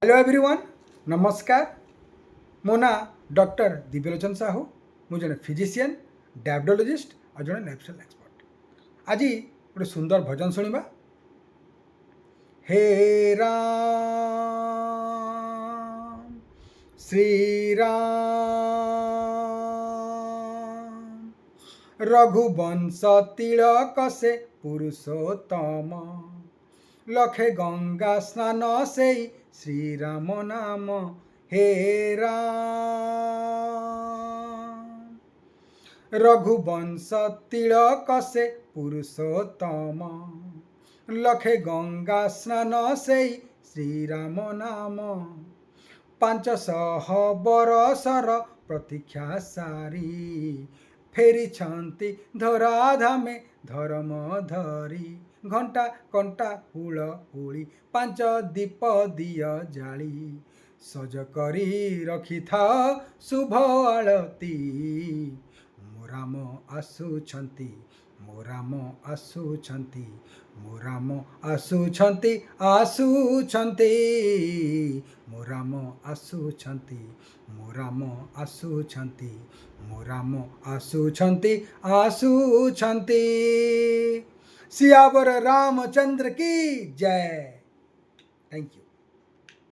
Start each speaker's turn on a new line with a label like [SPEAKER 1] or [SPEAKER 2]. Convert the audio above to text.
[SPEAKER 1] Hello everyone, नमस्कार। मो ना डॉक्टर दिव्यलोचन साहू। मु जने फिजिशियन, डायबिटोलॉजिस्ट और जने लाइफस्टाइल एक्सपर्ट। आज गोटे सुंदर भजन शुणा। हे राम श्री राम रघुवंश तिलक से पुरुषोत्तम लखे गंगा स्नान से श्री राम नाम। हे राम रघुवंश तिलक से पुरुषोत्तम लखे गंगा स्नान से श्री राम नाम। 500 बरसर प्रतीक्षा सारी फेरी छंती धराधामे धर्म धरी। घंटा कंटा हुल हुली 5 दीप दिय जाली सज करी रखी था शुभ आलती। मो राम आसुछंती, मो राम आसुछंती, मो राम आसुछंती आसुछंती, मो राम आसुछंती, मो राम आसुछंती, मो राम आसुछंती आसुछंती। सियावर रामचंद्र की जय। Thank you.